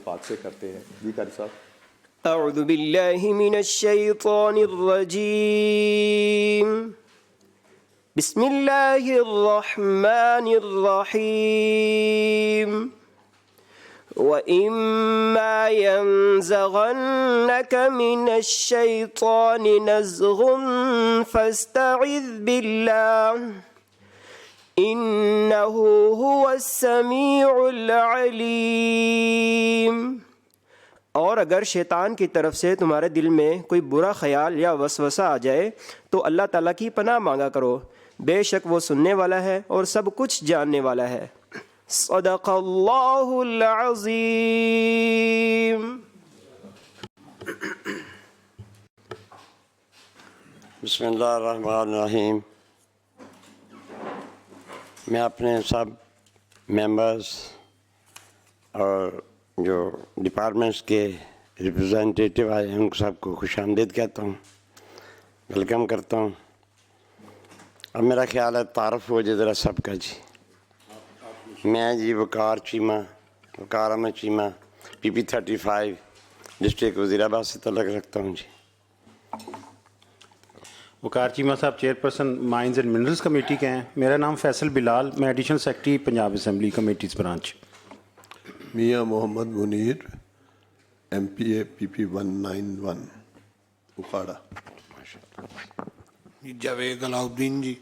پاک سے کرتے ہیں. جی قاری صاحب. اعوذ باللہ من الشیطان الرجیم. بسم اللہ الرحمن الرحیم. وَإِمَّا يَنزَغَنَّكَ مِنَ الشَّيْطَانِ نَزْغٌ فَاسْتَعِذْ بِاللَّهِ إِنَّهُ هُوَ السَّمِيعُ الْعَلِيمُ. اور اگر شیطان کی طرف سے تمہارے دل میں کوئی برا خیال یا وسوسہ آ جائے تو اللہ تعالیٰ کی پناہ مانگا کرو، بے شک وہ سننے والا ہے اور سب کچھ جاننے والا ہے. صدق اللہ العظیم. بسم اللہ الرحمن الرحیم. میں اپنے سب ممبرز اور جو ڈپارٹمنٹس کے ریپرزینٹیٹیو آئے ہیں ان سب کو خوش آمدید کہتا ہوں، ویلکم کرتا ہوں. اب میرا خیال ہے تعارف ہو جائے ذرا سب کا. جی میں جی وقار احمد چیمہ PP 35 ڈسٹرکٹ وزیر آباد سے تعلق رکھتا ہوں. جی وقار چیمہ صاحب chairperson mines and minerals committee کے ہیں. میرا نام فیصل بلال، میں additional secretary Punjab assembly committees branch. میاں محمد منیر MPA PP 191 اکھاڑا. جاوید علاؤدین جی،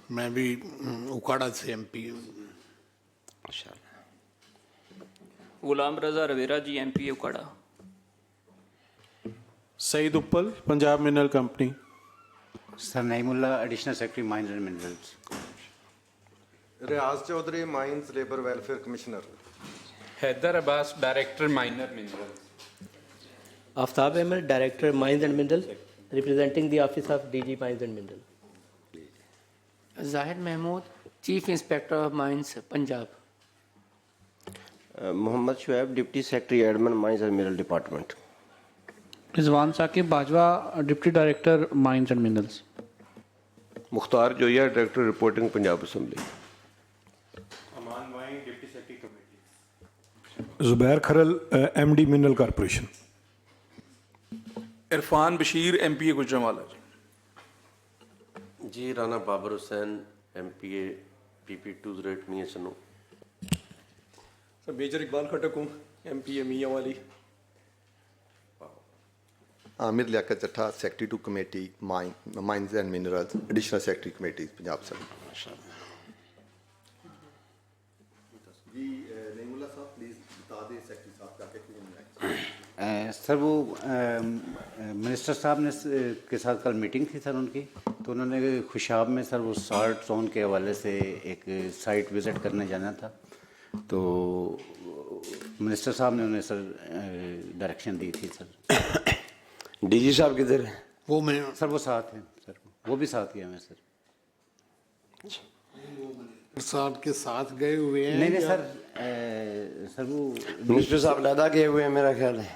میں بھی اکھاڑا سے MP. غلام رضا رویرا جی MP اکھاڑا. سعید اپل Punjab mineral company. Sir Naeem Ullah additional secretary mines and minerals. Riaz Chaudhry mines labour welfare commissioner. Haider Abbas director minor minerals. Aftab Ahmed director mines and mineral representing the office of DG mines and mineral. Zahid Mehmood chief inspector of mines Punjab. Muhammad Shoaib deputy secretary admin mines and mineral department. Rizwan Saqib Bajwa deputy director mines and minerals. Mukhtar Joya director reporting Punjab assembly. Aman وائن deputy secretary committee. Zubair Kharal MD mineral corporation. Irfan Bashir MPA Gujranwala. Ji Rana Babar Hussain MPA PP 208 میاں چنو. سر major Iqbal کھٹک ہوں MPA Mianwali. Aamir Liaquat Chattha secretary to committee mines and minerals additional secretary committee Punjab سے. جی نعیم اللہ صاحب please بتا دیں secretary صاحب کا کہ کیوں نہیں. سر وہ منسٹر صاحب نے کے ساتھ کل میٹنگ تھی سر ان کی، تو انہوں نے خوشاب میں سر وہ سالٹ زون کے حوالے سے ایک سائٹ وزٹ کرنے جانا تھا، تو منسٹر صاحب نے انہیں سر ڈائریکشن دی تھی. سر DG صاحب کدھر ہیں؟ وہ میں سر وہ ساتھ ہیں سر، وہ بھی ساتھ ہی ہیں سر. صاحب کے ساتھ گئے ہوئے ہیں؟ نہیں سر، سر وہ منسٹر صاحب لادہ گئے ہوئے ہیں میرا خیال ہے.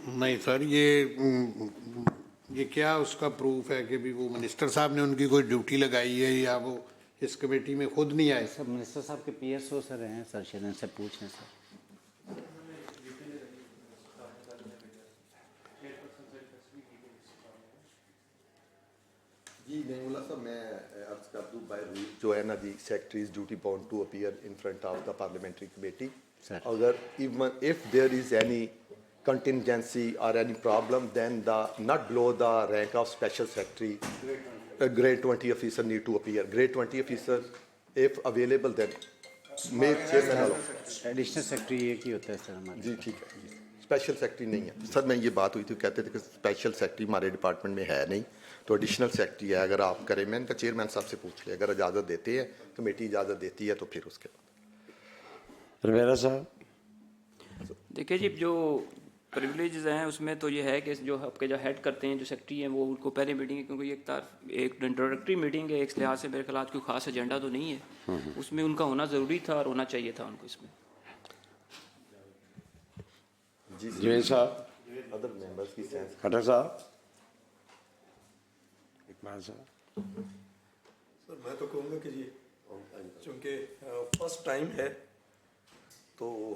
نہیں سر، یہ کیا اس کا پروف ہے کہ بھی وہ منسٹر صاحب نے ان کی کوئی ڈیوٹی لگائی ہے یا وہ اس کمیٹی میں خود نہیں آئے؟ سر منسٹر صاحب کے PSO سر ہیں سر، شاید ان سے پوچھیں سر. جی نعیم اللہ صاحب میں عرض کر دوں بائی رول جو ہے نا جی secretary is duty bound to appear in front of the parliamentary committee. اگر even if there is any contingency or any problem, then not below the rank of special secretary, a grade 20 officer need to appear. Grade 20 officer, if available, then make chairman allow. Additional secretary ایک ہی ہوتا ہے سر ہمارے. جی ٹھیک ہے. Special secretary نہیں ہے سر. میں یہ بات ہوئی تھی کہتے تھے کہ اسپیشل سیکرٹری ہمارے ڈپارٹمنٹ میں ہے نہیں، تو ایڈیشنل سیکرٹری ہے. اگر آپ کریں، میں ان کا چیئرمین صاحب سے پوچھ لیں، اگر اجازت دیتے ہیں کمیٹی اجازت دیتی ہے تو پھر اس کے بعد. رویرا صاحب دیکھیے جی، جو پریولیجز ہیں اس میں تو یہ ہے کہ جو آپ کے جو ہیڈ کرتے ہیں جو سیکرٹری ہیں وہ ان کو پہلے میٹنگ ہے، کیونکہ ایک انٹروڈکٹری میٹنگ ہے، ایک لحاظ سے میرے خیال کوئی خاص ایجنڈا تو نہیں ہے، اس میں ان کا ہونا ضروری تھا اور ہونا چاہیے تھا ان کو اس میں. جی صاحب ادر ممبرس کی سینس. کھٹر صاحب، اقبال صاحب. سر میں تو کہوں گا کہ جی چونکہ فرسٹ ٹائم ہے تو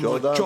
14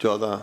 14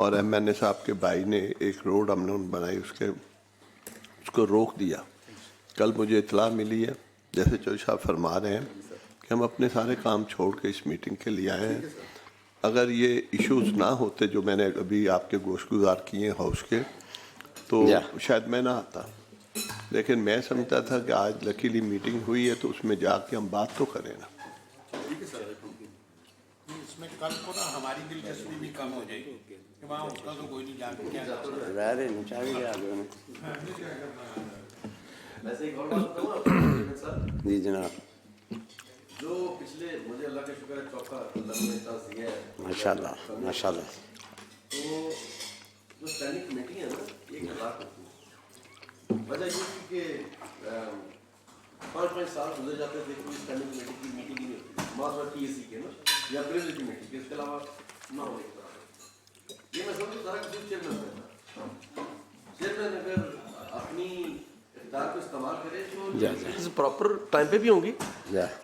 اور MNA صاحب کے بھائی نے ایک روڈ ہم نے بنائی, اس کو روک دیا. کل مجھے اطلاع ملی ہے جیسے چودھری صاحب فرما رہے ہیں کہ ہم اپنے سارے کام چھوڑ کے اس میٹنگ کے لیے آئے ہیں. اگر یہ ایشوز نہ ہوتے جو میں نے ابھی آپ کے گوش گزار کیے ہیں ہاؤس کے, تو شاید میں نہ آتا. لیکن میں سمجھتا تھا کہ آج لکیلی میٹنگ ہوئی ہے تو اس میں جا کے ہم بات تو کریں نا. اس میں کل کو نا ہماری دلچسپی بھی کم ہو جائے گی کہ وہاں اس کا تو کوئی نہیں جان کیا جی جناب. جو پچھلے مجھے اللہ کا شکر ہے چوتھا اللہ نے چانس دیا ہے ماشاء اللہ ماشاء اللہ. تو جو اسٹینڈنگ کمیٹی ہے نا ایک ہلاک ہوتی ہے. وجہ یہ تھی کہ 5 سال گزر جاتے تھے کوئی اسٹینڈنگ کمیٹی کی میٹنگ ہی نہیں ہوتی. ماسٹر TAC کے نا یا پریزنٹ کمیٹی کے, اس کے علاوہ نہ ہونے کی طرح یہ میں سمجھوں سارا کسی چیئرمین کا. چیئرمین اگر اپنی اقدار کو استعمال کرے تو پراپر ٹائم پہ بھی ہوں گی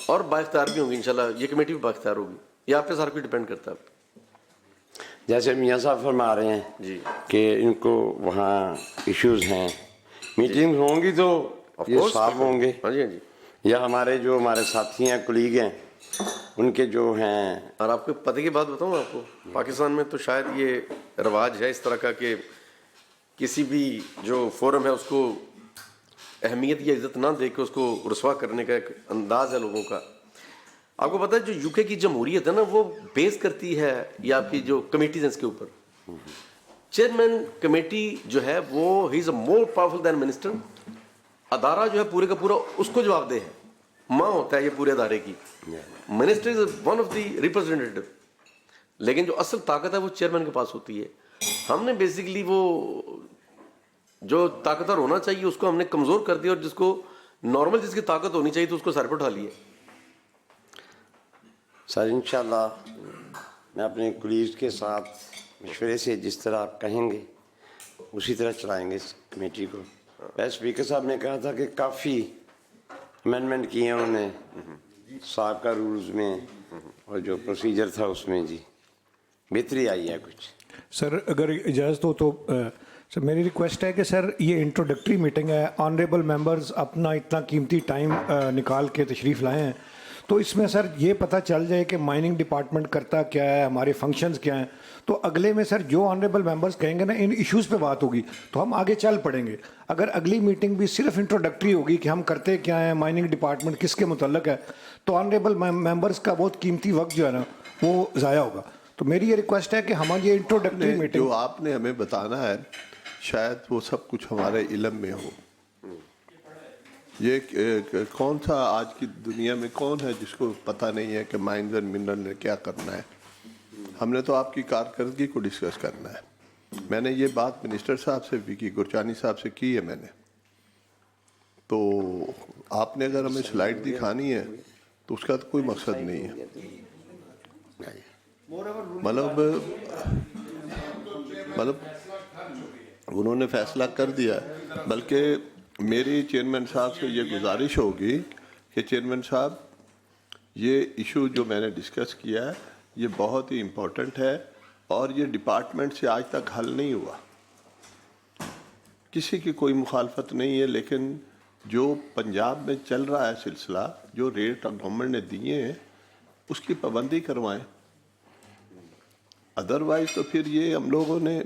اور با اختیار بھی ہوں گی انشاءاللہ. یہ کمیٹی بھی با اختیار ہوگی. یہ آپ پہ سارا کچھ ڈپینڈ کرتا ہے. جیسے میاں صاحب فرما رہے ہیں جی کہ ان کو وہاں ایشوز ہیں, میٹنگ ہوں گی تو یہ صاف ہوں گے. ہاں جی ہاں جی. یا ہمارے ساتھی ہیں, کولیگ ہیں, ان کے جو ہیں. اور آپ کو پتہ کی بات بتاؤں آپ کو, پاکستان میں تو شاید یہ رواج ہے اس طرح کا کہ کسی بھی جو فورم ہے اس کو اہمیت یا عزت نہ دے کے اس کو رسوا کرنے کا ایک انداز ہے لوگوں کا. آپ کو پتہ ہے جو UK کی جمہوریت ہے نا وہ بیس کرتی ہے یا آپ کی جو کمیٹیز ہیں اس کے اوپر. چیئرمین کمیٹی جو ہے وہ ہی از اے مور پاورفل دین منسٹر. ادارہ جو ہے پورے کا پورا اس کو جواب دہ ہے, ماں ہوتا ہے یہ پورے ادارے کی. Minister is one of the representative, لیکن جو اصل طاقت ہے وہ چیئرمین کے پاس ہوتی ہے. ہم نے بیسیکلی وہ جو طاقتور ہونا چاہیے اس کو ہم نے کمزور کر دیا, اور جس کو نارمل جس کی طاقت ہونی چاہیے تو اس کو سر پہ اٹھا لیا. سر انشاءاللہ میں اپنے کولیگز کے ساتھ مشورے سے جس طرح آپ کہیں گے اسی طرح چلائیں گے اس کمیٹی کو. اسپیکر صاحب نے کہا تھا کہ کافی امینڈمنٹ کیے ہیں انہوں نے صاحب کا رولز میں, اور جو پروسیجر تھا اس میں جی بہتری آئی ہے کچھ. سر اگر اجازت ہو تو سر میری ریکویسٹ ہے کہ سر یہ انٹروڈکٹری میٹنگ ہے, آنریبل ممبرز اپنا اتنا قیمتی ٹائم نکال کے تشریف لائے ہیں, تو اس میں سر یہ پتہ چل جائے کہ مائننگ ڈپارٹمنٹ کرتا کیا ہے, ہمارے فنکشنز کیا ہیں. تو اگلے میں سر جو آنریبل ممبرز کہیں گے نا ان ایشوز پہ بات ہوگی تو ہم آگے چل پڑیں گے. اگر اگلی میٹنگ بھی صرف انٹروڈکٹری ہوگی کہ ہم کرتے کیا ہیں, مائننگ ڈپارٹمنٹ کس کے متعلق ہے, تو آنریبل ممبرز کا بہت قیمتی وقت جو ہے نا وہ ضائع ہوگا. تو میری یہ ریکویسٹ ہے کہ ہماری یہ انٹروڈکٹری میٹنگ جو آپ نے ہمیں بتانا ہے شاید وہ سب کچھ ہمارے علم میں ہو. یہ کون سا آج کی دنیا میں کون ہے جس کو پتہ نہیں ہے کہ مائنز اینڈ منرل نے کیا کرنا ہے. ہم نے تو آپ کی کارکردگی کو ڈسکس کرنا ہے. میں نے یہ بات منسٹر صاحب سے بھی کی, گرچانی صاحب سے کی ہے میں نے. تو آپ نے اگر ہمیں سلائڈ دکھانی ہے تو اس کا تو کوئی مقصد نہیں ہے. مطلب انہوں نے فیصلہ کر دیا. بلکہ میری چیئرمین صاحب سے یہ گزارش ہوگی کہ چیئرمین صاحب یہ ایشو جو میں نے ڈسکس کیا ہے یہ بہت ہی امپورٹنٹ ہے, اور یہ ڈپارٹمنٹ سے آج تک حل نہیں ہوا. کسی کی کوئی مخالفت نہیں ہے, لیکن جو پنجاب میں چل رہا ہے سلسلہ, جو ریٹ گورنمنٹ نے دیے ہیں اس کی پابندی کروائیں. ادروائز تو پھر یہ ہم لوگوں نے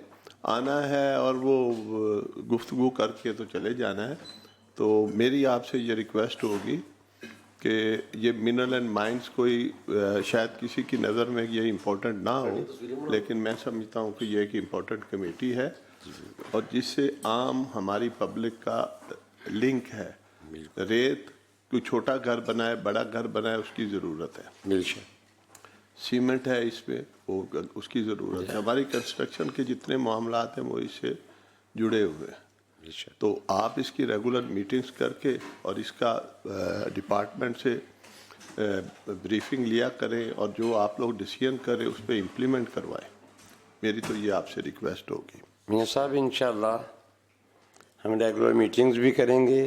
آنا ہے اور وہ گفتگو کر کے تو چلے جانا ہے. تو میری آپ سے یہ ریکویسٹ ہوگی کہ یہ منرل اینڈ مائنز کوئی شاید کسی کی نظر میں یہ امپورٹنٹ نہ ہو, لیکن میں سمجھتا ہوں کہ یہ ایک امپورٹنٹ کمیٹی ہے اور جس سے عام ہماری پبلک کا لنک ہے. ریت کوئی چھوٹا گھر بنائے بڑا گھر بنائے اس کی ضرورت ہے, سیمنٹ ہے اس پہ وہ اس کی ضرورت ہے. ہماری کنسٹرکشن کے جتنے معاملات ہیں وہ اس سے جڑے ہوئے ہیں. تو آپ اس کی ریگولر میٹنگز کر کے اور اس کا ڈپارٹمنٹ سے بریفنگ لیا کریں, اور جو آپ لوگ ڈیسیژن کریں اس پہ امپلیمنٹ کروائیں. میری تو یہ آپ سے ریکویسٹ ہوگی. میاں صاحب انشاءاللہ ہم ریگولر میٹنگز بھی کریں گے,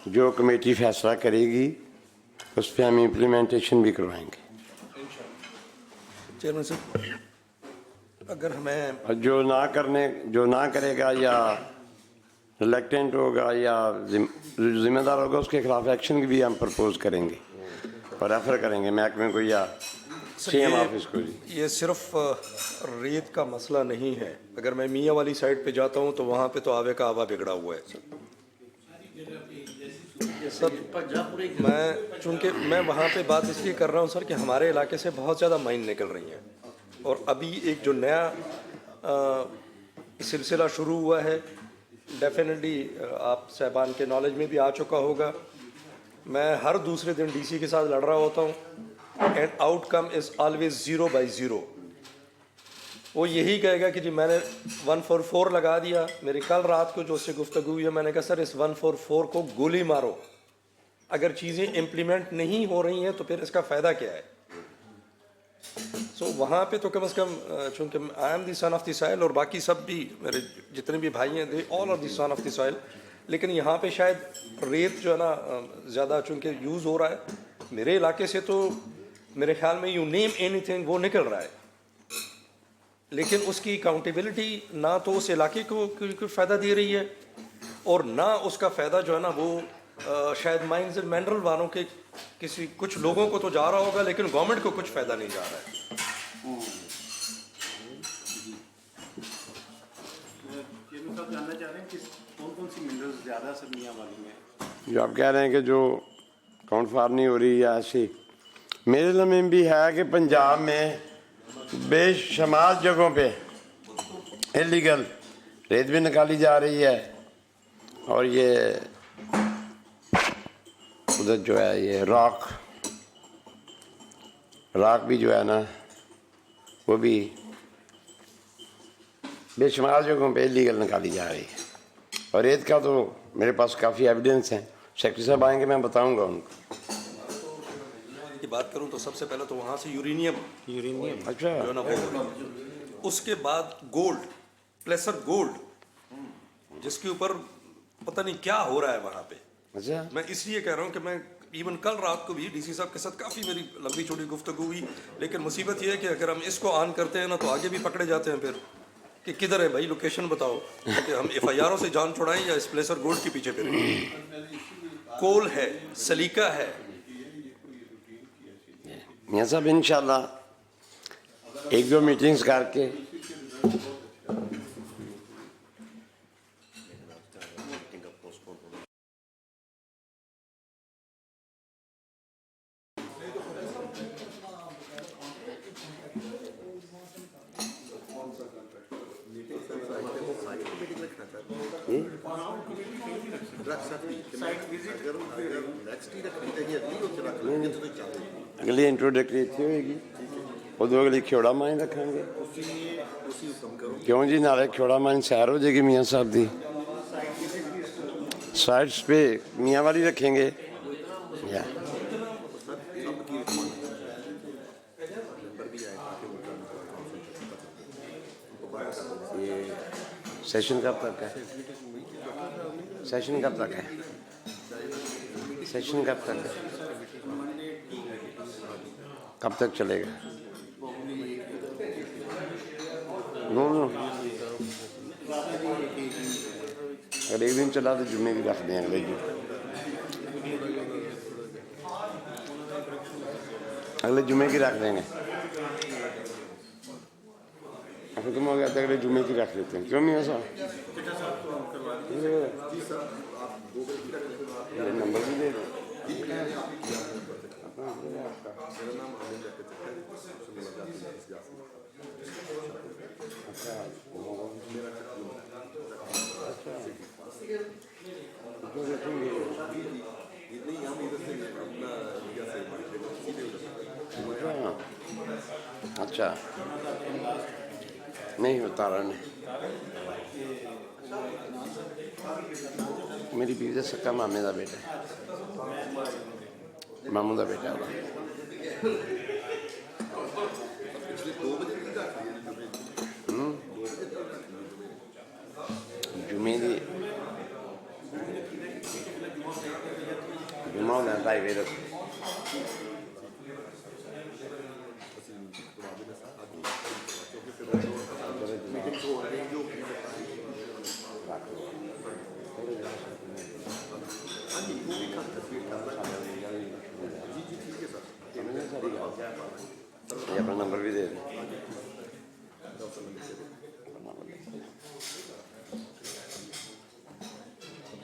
جو کمیٹی فیصلہ کرے گی اس پہ ہم امپلیمنٹیشن بھی کروائیں گے. چیئرمین صاحب اگر ہمیں جو نہ کرے گا یا ریلیکٹنٹ ہوگا یا ذمہ دار ہوگا اس کے خلاف ایکشن بھی ہم پرپوز کریں گے اور ریفر کریں گے محکمے کو یا سی ایم آفس کو. یہ صرف ریت کا مسئلہ نہیں ہے. اگر میں میاں والی سائڈ پہ جاتا ہوں تو وہاں پہ تو آبے کا آبا بگڑا ہوا ہے سر. میں چونکہ میں وہاں پہ بات اس لیے کر رہا ہوں سر کہ ہمارے علاقے سے بہت زیادہ مائن نکل رہی ہیں اور ابھی ایک جو نیا سلسلہ شروع ہوا ہے ڈیفینیٹلی آپ صاحبان کے نالج میں بھی آ چکا ہوگا. میں ہر دوسرے دن ڈی سی کے ساتھ لڑ رہا ہوتا ہوں and out come is always 0/0. وہ یہی کہے گا کہ جی میں نے 144 لگا دیا. میری کل رات کو جو اس سے گفتگو ہوئی ہے میں نے کہا سر اس 144 کو گولی مارو. اگر چیزیں امپلیمنٹ نہیں ہو رہی ہیں تو پھر اس کا فائدہ کیا ہے. سو وہاں پہ تو کم از کم چونکہ I am the sun of the سائل اور باقی سب بھی میرے جتنے بھی بھائی ہیں دے آل are the sun of the سائل. لیکن یہاں پہ شاید ریت جو ہے نا زیادہ چونکہ یوز ہو رہا ہے. میرے علاقے سے تو میرے خیال میں یو نیم اینی تھنگ وہ نکل رہا ہے لیکن اس کی اکاؤنٹیبلٹی نہ تو اس علاقے کو کوئی فائدہ دے رہی ہے اور نہ اس کا فائدہ جو ہے نا وہ شاید مائنز اینڈ منرل والوں کے کچھ لوگوں کو تو جا رہا ہوگا لیکن گورنمنٹ کو کچھ فائدہ نہیں جا رہا ہے. جاننا چاہ رہے ہیں کہ کون سی منرلز زیادہ سر میاں والی میں جو آپ کہہ رہے ہیں کہ جو کاؤنٹ فار نہیں ہو رہی یا ایسی. میرے علم میں بھی ہے کہ پنجاب میں بے شمار جگہوں پہ انلیگل ریت بھی نکالی جا رہی ہے اور یہ ادھر جو ہے یہ راک بھی جو ہے نا وہ بھی بے شمار جگہوں پہ انلیگل نکالی جا رہی ہے. اور ریت کا تو میرے پاس کافی ایویڈنس ہیں. سیکٹری صاحب آئیں گے میں بتاؤں گا ان کو. کی بات کروں تو سب سے پہلے تو وہاں سے یورینیم اچھا جو نا اس کے بعد گولڈ پلیسر گولڈ جس کے اوپر پتہ نہیں کیا ہو رہا ہے وہاں پہ. اچھا میں اس لیے کہہ رہا ہوں کہ میں ایون کل رات کو بھی ڈی سی صاحب کے ساتھ کافی میری لمبی چوڑی گفتگو ہوئی لیکن مصیبت یہ ہے کہ اگر ہم اس کو آن کرتے ہیں نا تو آگے بھی پکڑے جاتے ہیں پھر کہ کدھر ہے بھائی لوکیشن بتاؤ کہ ہم ایف آئی آروں سے جان چھڑائیں یا اس پلیسر گولڈ کے پیچھے پھریں. کول ہے سلیقہ ہے. میاں صاحب انشاءاللہ ایک دو میٹنگز کر کے اگلی انٹروڈکٹری اتنی ہوئے گی ادو اگلی کھیوڑا مائن رکھیں گے. کیوں جی نالے کھیوڑا مائن سیر ہو جائے گی میاں صاحب دی. سائڈس پہ میاں والی رکھیں گے. یہ سیشن کب تک ہے؟ سیشن کب تک ہے؟ سیشن کب تک ہے؟ کب تک چلے گا؟ نو اگر ایک دن چلا تو جمعے بھی رکھ دیں اگلے دن. اگلے جمعے کی رکھ دیں گے. ختم ہو گیا تو اگلے جمعے کی رکھ لیتے ہیں. کیوں میاں صاحب نمبر بھی دے دو. اچھا نہیں ہوتا رہا نہیں. میری بیوی کا سکا مامے کا بیٹا ہے. ماموں کا بیٹا جمعے دی جمعہ ہونا 2:30 بجے تک.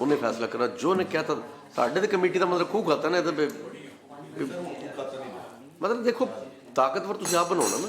ਉਹਨੇ ਫੈਸਲਾ ਕਰਨਾ ਜੋ ਨੇ ਕਿਹਾ ਤਾਂ ਸਾਡੇ ਤੇ ਕਮੇਟੀ ਦਾ ਮਤਲਬ ਖੂਹ ਖਾਤਾ ਨਾ ਇਹਦੇ ਮਤਲਬ ਦੇਖੋ ਤਾਕਤਵਰ ਤੁਸੀਂ ਆਪ ਬਣਾਉਣਾ ਨਾ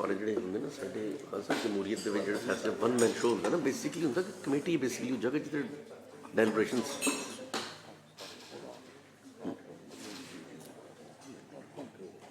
ਔਰ ਜਿਹੜੇ ਹੁੰਦੇ ਨਾ ਸਾਡੇ ਅਸਲ ਜਮਹੂਰੀਅਤ ਦੇ ਵਿੱਚ ਜਿਹੜੇ ਫੈਸਲੇ ਵਨ ਮੈਨ ਸ਼ੋ ਹੁੰਦਾ ਨਾ ਬੇਸਿਕਲੀ ਹੁੰਦਾ ਕਿ ਕਮੇਟੀ ਬੇਸਿਕਲੀ ਉਹ ਜਗ੍ਹਾ ਜਿੱਥੇ ਡੈਲੀਬਰੇਸ਼ਨਸ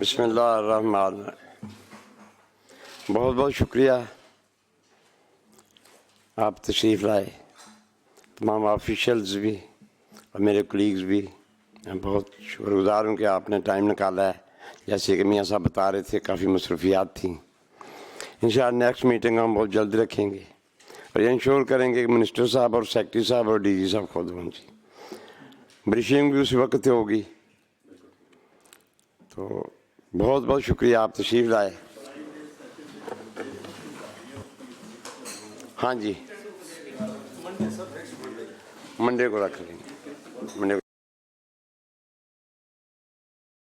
بسم اللہ الرحمن الرحیم. بہت بہت شکریہ آپ تشریف لائے. تمام آفیشلز بھی اور میرے کولیگز بھی، میں بہت شکر گزار ہوں کہ آپ نے ٹائم نکالا ہے. جیسے کہ میاں صاحب بتا رہے تھے کافی مصروفیات تھیں. انشاءاللہ نیکسٹ میٹنگ ہم بہت جلد رکھیں گے اور یہ انشور کریں گے کہ منسٹر صاحب اور سیکرٹری صاحب اور ڈی جی صاحب خود ہوں. جی بریفنگ بھی اسی وقت ہوگی. تو بہت بہت شکریہ آپ تشریف لائے. ہاں جی منڈے کو رکھ لیں گے. منڈے کو